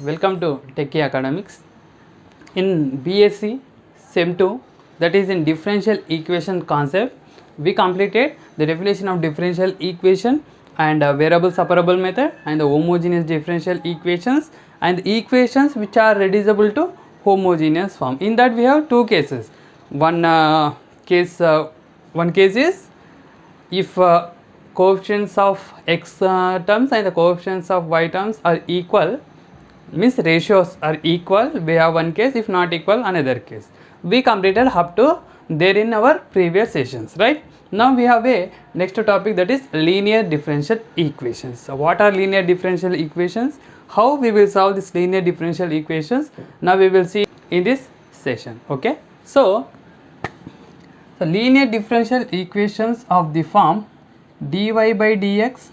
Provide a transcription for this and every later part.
welcome to Techie Academics. In BSc Sem 2, that is in differential equation concept, we completed the definition of differential equation and variable separable method and the homogeneous differential equations and the equations which are reducible to homogeneous form. In that we have two cases. One case is if coefficients of x terms and the coefficients of y terms are equal, means ratios are equal, we have one case. If not equal, another case. We completed up to there in our previous sessions, right? Now we have a next topic, that is linear differential equations. So what are linear differential equations? How we will solve this linear differential equations? Now we will see in this session. Okay, so linear differential equations of the form dy by dx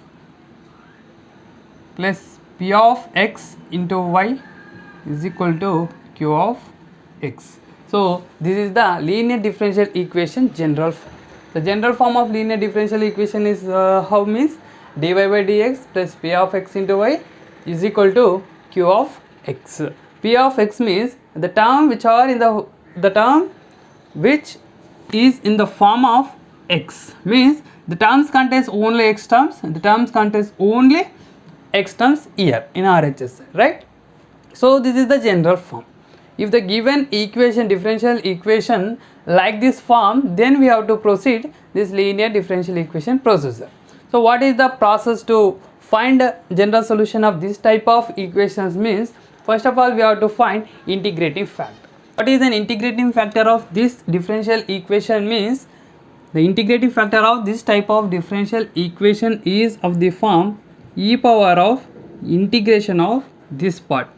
plus p of x into y is equal to q of x. So this is the linear differential equation general form. The general form of linear differential equation is how means dy by dx plus p of x into y is equal to q of x. P of x means the term which are in the term which is in the form of x, means the terms contains only x terms and the terms contains only x terms here in RHS, right? So this is the general form. If the given equation, differential equation like this form, then we have to proceed this linear differential equation procedure. So what is the process to find a general solution of this type of equations? Means first of all we have to find integrating factor. What is an integrating factor of this differential equation? Means the integrating factor of this type of differential equation is of the form e power of integration of this part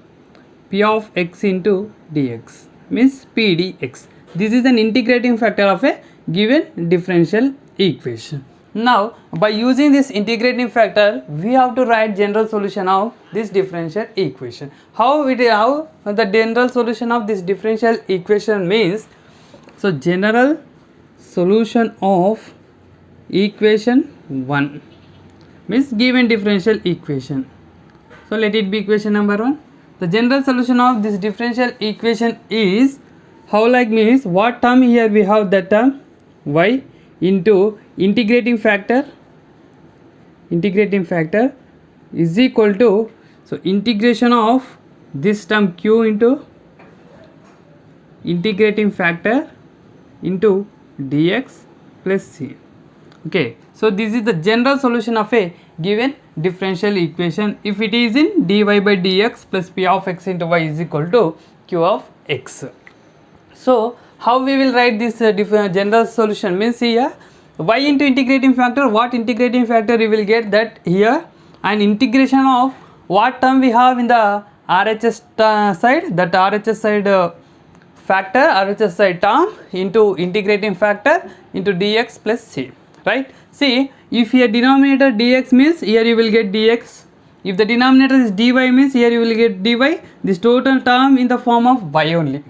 p of x into dx, means p dx. This is an integrating factor of a given differential equation. Now by using this integrating factor we have to write general solution of this differential equation. How the general solution of this differential equation means, so general solution of equation 1 means given differential equation. So let it be equation number 1. The general solution of this differential equation is how, like means what term here we have, that term y into integrating factor is equal to, so integration of this term q into integrating factor into dx plus c. Okay, so this is the general solution of a given differential equation if it is in dy by dx plus p of x into y is equal to q of x. So how we will write this general solution? Means here y into integrating factor, what integrating factor we will get, that here, and integration of what term we have in the RHS side, that RHS side factor, RHS side term into integrating factor into dx plus c, right? See, if here denominator dx means here you will get dx, if the denominator is dy means here you will get dy, this total term in the form of y only.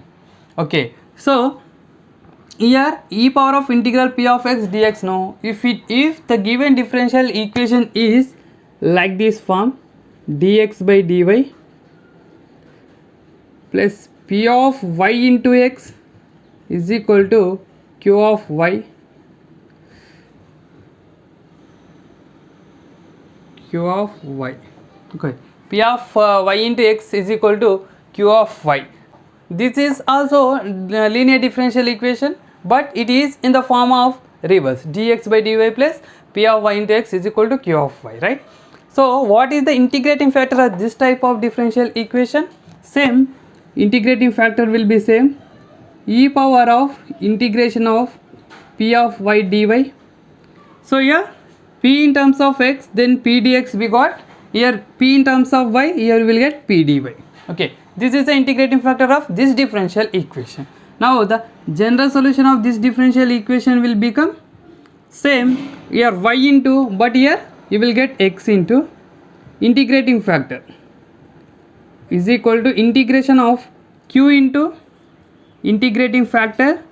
Okay, so here e power of integral p of x dx. No, if the given differential equation is like this form dx by dy plus p of y into x is equal to q of y, okay, p of y into x is equal to q of y. This is also linear differential equation, but it is in the form of reverse, dx by dy plus p of y into x is equal to q of y, right? So what is the integrating factor of this type of differential equation? Same integrating factor will be same, e power of integration of p of y dy. So here p in terms of x, then p dx we got, here p in terms of y, here we will get p dy. Okay, this is the integrating factor of this differential equation. Now the general solution of this differential equation will become same, here y into, but here you will get x into integrating factor is equal to integration of q into integrating factor.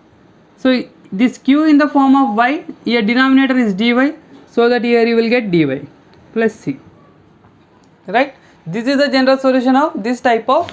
So this q in the form of y, here denominator is dy, so that here you will get dy plus c, right? this is the general solution of this type of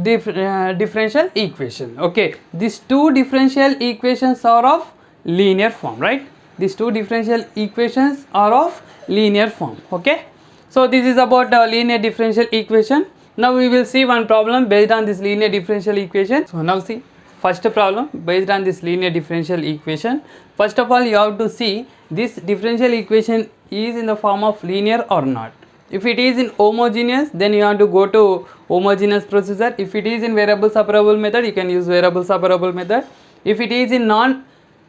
differential equation. Okay, these two differential equations are of linear form, right? These two differential equations are of linear form. Okay, so this is about linear differential equation. Now we will see one problem based on this linear differential equation. So now see, first problem based on this linear differential equation. First of all, you have to see this differential equation is in the form of linear or not. If it is in homogeneous, then you have to go to homogeneous procedure. If it is in variable separable method, you can use variable separable method. If it is in non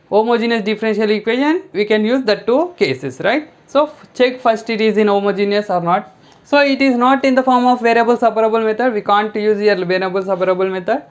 homogeneous differential equation, we can use the two cases, right? So check first it is in homogeneous or not. So it is not in the form of variable separable method, we can't use here variable separable method.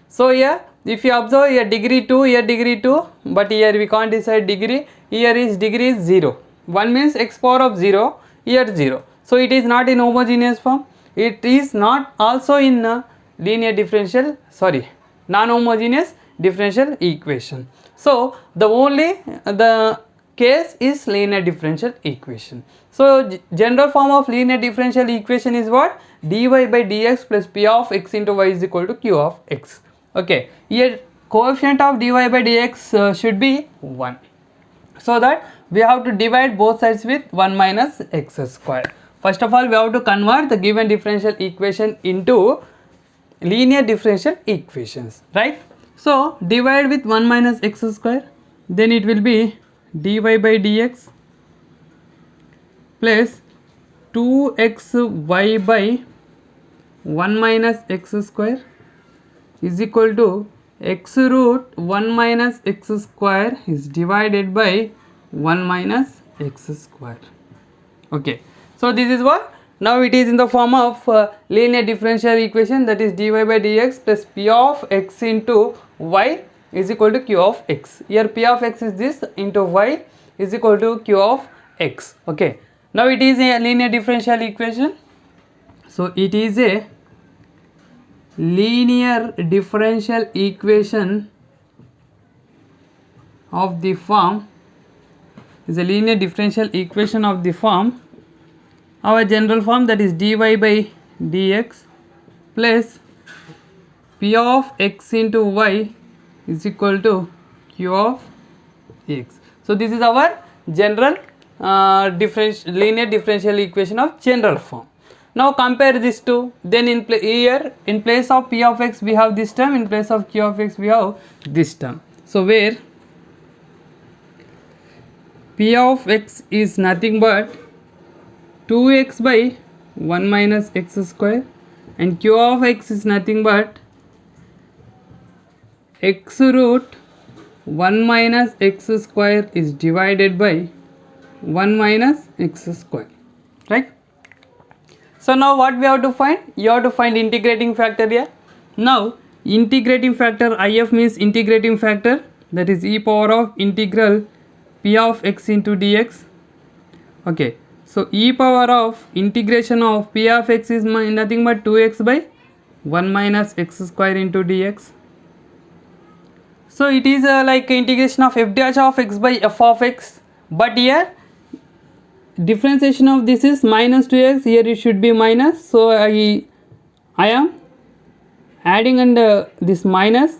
So here if you observe here degree 2, here degree 2, but here we can't decide degree. Here is degree is 0. 1 means x power of 0, here 0. So it is not in homogeneous form. It is not also in linear differential, sorry, non-homogeneous differential equation. So the case is linear differential equation. So general form of linear differential equation is what? dy by dx plus p of x into y is equal to q of x. Okay, here coefficient of dy by dx should be 1. So that we have to divide both sides with 1 minus x square. First of all, we have to convert the given differential equation into linear differential equations, right? So divide with 1 minus x square, then it will be dy by dx plus 2xy by 1 minus x square is equal to x root 1 minus x square is divided by 1 minus x square. Okay, so this is what? Now it is in the form of linear differential equation, that is dy by dx plus p of x into y is equal to q of x. Here p of x is this into y is equal to q of x. Okay, now it is a linear differential equation. So it is a linear differential equation of the form, is a linear differential equation of the form, our general form, that is dy by dx plus p of x into y is equal to q of x. So this is our general linear differential equation of general form. Now compare these two, then here in place of p of x we have this term, in place of q of x we have this term. So where p of x is nothing but 2x by 1 minus x square and q of x is nothing but x root 1 minus x square is divided by 1 minus x square, right? So now what we have to find? You have to find integrating factor here. Now integrating factor if means integrating factor, that is e power of integral p of x into dx. Okay, so e power of integration of p of x is nothing but 2x by 1 minus x square into dx. So it is like integration of f dash of x by f of x, but here differentiation of this is minus 2x, here it should be minus, so I am adding under this minus,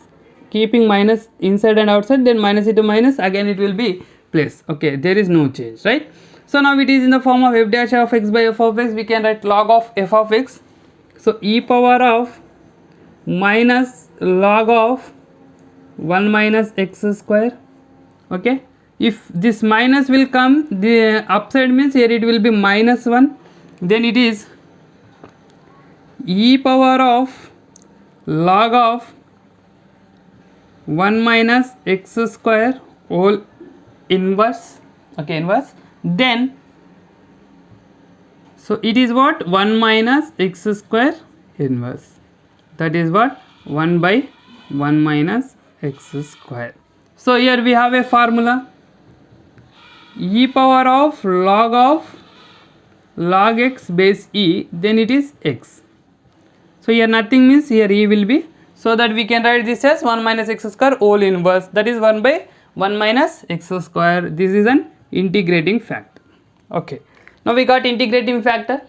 keeping minus inside and outside, then minus into minus, again it will be plus. Okay, there is no change, right? So now it is in the form of f dash of x by f of x, we can write log of f of x. So e power of minus log of 1 minus x square. Okay, if this minus will come, the upside means here it will be minus 1, then it is e power of log of 1 minus x square whole inverse. Okay, inverse, then so it is what? 1 minus x square inverse, that is what? 1 by 1 minus x square. So here we have a formula, e power of log x base e, then it is x. So here nothing means here e will be, so that we can write this as 1 minus x square whole inverse, that is 1 by 1 minus x square. This is an integrating factor. Okay, now we got integrating factor.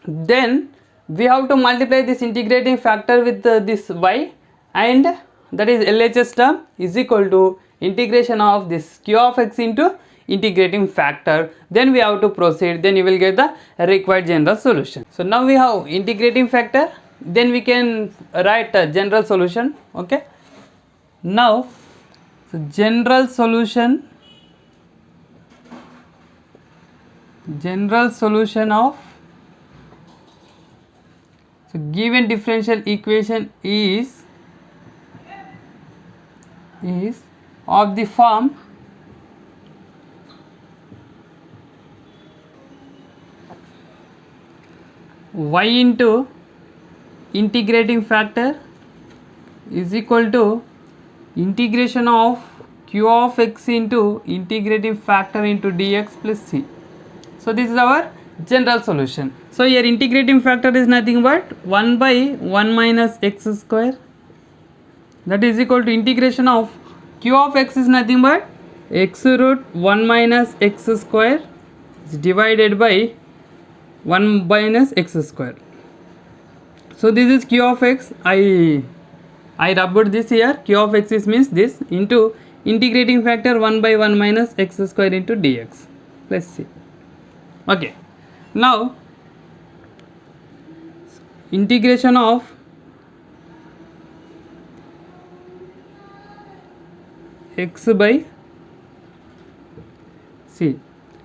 Then we have to multiply this integrating factor with this y, and that is LHS term is equal to integration of this q of x into integrating factor. Then we have to proceed, then you will get the required general solution. So now we have integrating factor, then we can write a general solution. Okay, now so general solution of so given differential equation is of the form y into integrating factor is equal to integration of q of x into integrating factor into dx plus c. So this is our general solution. So here integrating factor is nothing but 1 by 1 minus x square, that is equal to integration of q of x is nothing but x root 1 minus x square is divided by 1 minus x square. So this is q of x, I rubbed this here, q of x is means this into integrating factor 1 by 1 minus x square into dx plus c. Okay, now integration of x by c,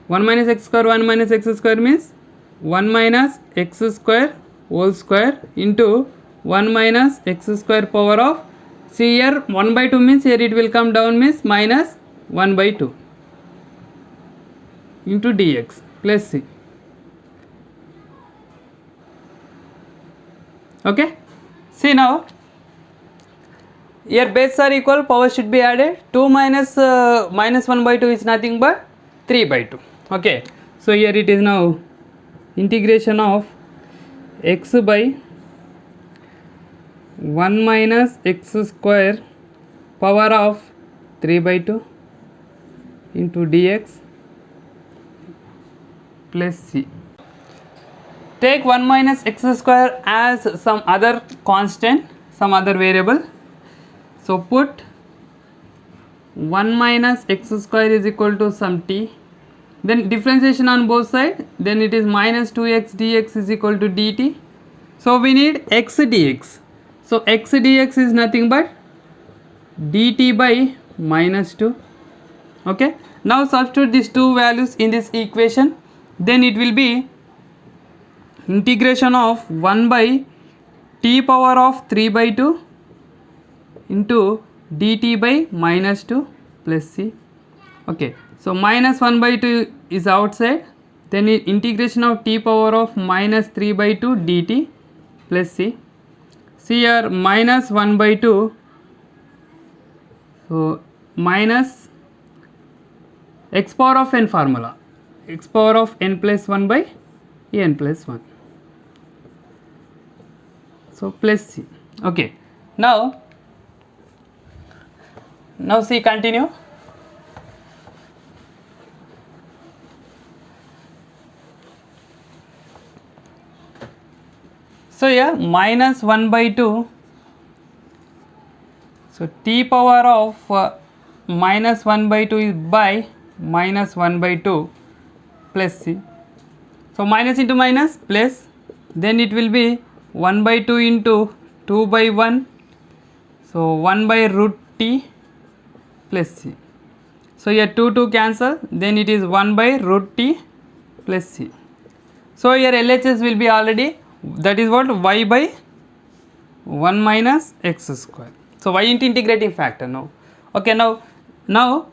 1 minus x square, 1 minus x square means 1 minus x square whole square into 1 minus x square power of c. Here 1 by 2 means here it will come down means minus 1 by 2 into dx plus c. Okay, see now here bases are equal, power should be added. 2 minus minus 1 by 2 is nothing but 3 by 2. Okay, so here it is now integration of x by 1 minus x square power of 3 by 2 into dx plus c. Take 1 minus x square as some other constant, some other variable. So put 1 minus x square is equal to some t, then differentiation on both sides, then it is minus 2x dx is equal to dt. So we need x dx. So x dx is nothing but dt by minus 2. Okay, now substitute these two values in this equation, then it will be integration of 1 by t power of 3 by 2 into dt by minus 2 plus c. Okay, so minus 1 by 2 is outside, then integration of t power of minus 3 by 2 dt plus c. See here minus 1 by 2, so minus x power of n formula, x power of n plus 1 by n plus 1, so plus c. Okay, now see, continue. So here minus 1 by 2, so t power of minus 1 by 2 is by minus 1 by 2 plus c. So minus into minus plus, then it will be 1 by 2 into 2 by 1, so 1 by root t plus c. So here 2 cancel, then it is 1 by root t plus c. So here LHS will be already, that is what, y by 1 minus x square. So y into integrating factor now. Okay, now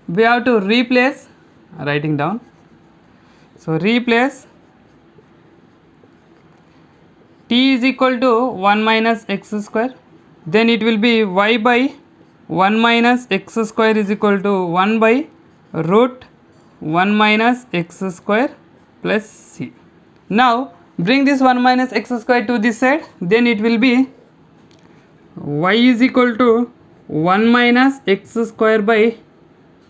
we have to replace, writing down. So replace t is equal to 1 minus x square, then it will be y by 1 minus x square is equal to 1 by root 1 minus x square plus c. Now bring this 1 minus x square to this side, then it will be y is equal to 1 minus x square by,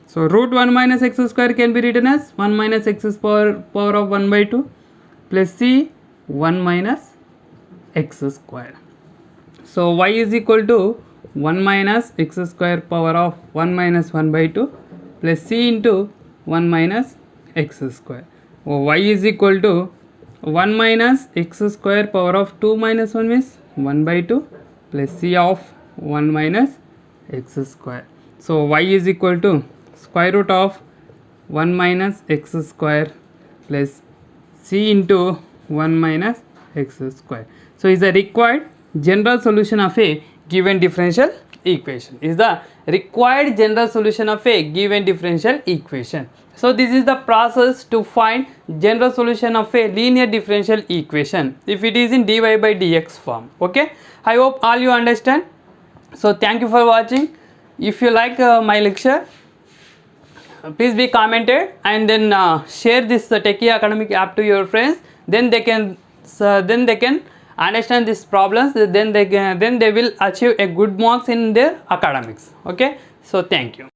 so root 1 minus x square can be written as 1 minus x power of 1 by 2 plus c 1 minus x square. So y is equal to 1 minus x square power of 1 minus 1 by 2 plus c into 1 minus x square. Y is equal to 1 minus x square power of 2 minus 1 is 1 by 2 plus c of 1 minus x square. So y is equal to square root of 1 minus x square plus c into 1 minus x square. So is the required general solution of a given differential equation. Is the required general solution of a given differential equation. So this is the process to find general solution of a linear differential equation if it is in dy by dx form. Okay, I hope all you understand. So thank you for watching. If you like my lecture, please be commented and then share this Techie Academic app to your friends. Then they can understand these problems. Then they will achieve a good marks in their academics. Okay, so thank you.